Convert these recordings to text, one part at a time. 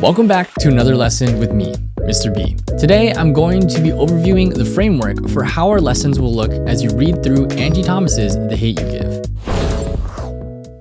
Welcome back to another lesson with me, Mr. B. Today, I'm going to be overviewing the framework for how our lessons will look as you read through Angie Thomas's The Hate U Give.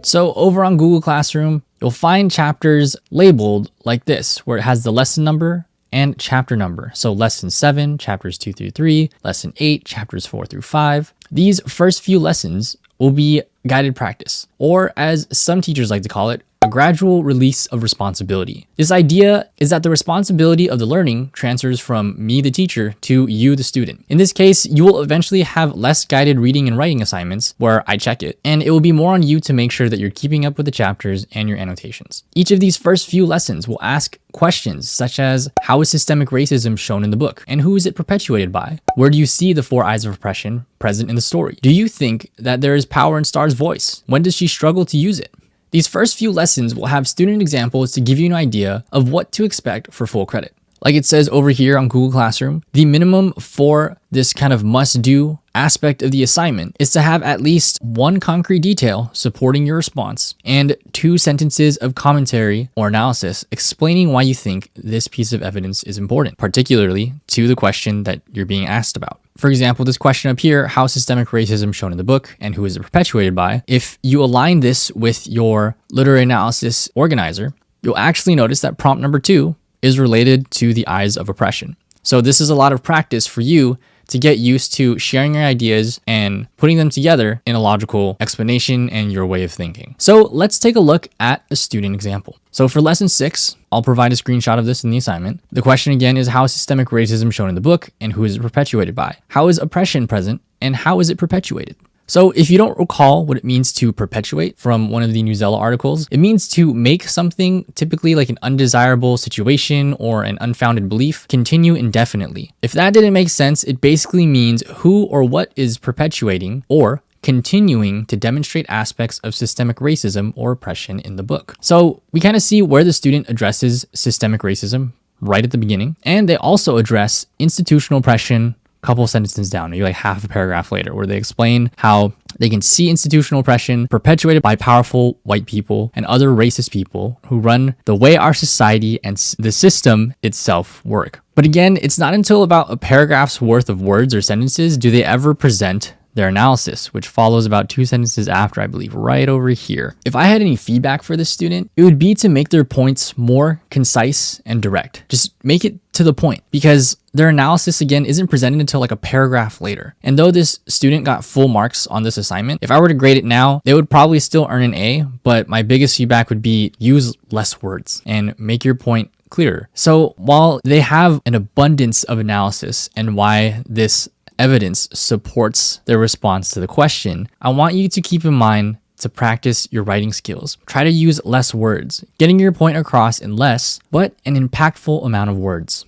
So over on Google Classroom, you'll find chapters labeled like this, where it has the lesson number and chapter number. So lesson 7, chapters 2 through 3, lesson 8, chapters 4 through 5. These first few lessons will be guided practice, or as some teachers like to call it, a gradual release of responsibility. This idea is that the responsibility of the learning transfers from me, the teacher, to you, the student. In this case, you will eventually have less guided reading and writing assignments where I check it, and it will be more on you to make sure that you're keeping up with the chapters and your annotations. Each of these first few lessons will ask questions such as, how is systemic racism shown in the book? And who is it perpetuated by? Where do you see the 4 eyes of oppression present in the story? Do you think that there is power in Star's voice? When does she struggle to use it? These first few lessons will have student examples to give you an idea of what to expect for full credit. Like it says over here on Google Classroom, the minimum for this kind of must-do aspect of the assignment is to have at least 1 concrete detail supporting your response and 2 sentences of commentary or analysis explaining why you think this piece of evidence is important, particularly to the question that you're being asked about. For example, this question up here, how is systemic racism shown in the book and who is it perpetuated by? If you align this with your literary analysis organizer, you'll actually notice that prompt number 2 is related to the eyes of oppression. So this is a lot of practice for you to get used to sharing your ideas and putting them together in a logical explanation and your way of thinking. So let's take a look at a student example. So for lesson 6, I'll provide a screenshot of this in the assignment. The question again is, how is systemic racism shown in the book and who is it perpetuated by? How is oppression present and how is it perpetuated? So if you don't recall what it means to perpetuate from one of the Newsella articles, it means to make something, typically like an undesirable situation or an unfounded belief, continue indefinitely. If that didn't make sense, it basically means who or what is perpetuating or continuing to demonstrate aspects of systemic racism or oppression in the book. So we kind of see where the student addresses systemic racism right at the beginning, and they also address institutional oppression couple sentences down, maybe like half a paragraph later, where they explain how they can see institutional oppression perpetuated by powerful white people and other racist people who run the way our society and the system itself work. But again, it's not until about a paragraph's worth of words or sentences do they ever present their analysis, which follows about 2 sentences after, I believe, right over here. If I had any feedback for this student, it would be to make their points more concise and direct. Just make it to the point, because their analysis, again, isn't presented until like a paragraph later. And though this student got full marks on this assignment, if I were to grade it now, they would probably still earn an A, but my biggest feedback would be use less words and make your point clearer. So while they have an abundance of analysis and why this evidence supports their response to the question, I want you to keep in mind to practice your writing skills. Try to use less words, getting your point across in less, but an impactful amount of words.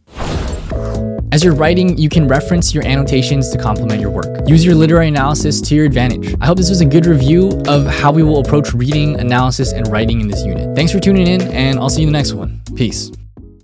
As you're writing, you can reference your annotations to complement your work. Use your literary analysis to your advantage. I hope this was a good review of how we will approach reading, analysis, and writing in this unit. Thanks for tuning in, and I'll see you in the next one. Peace.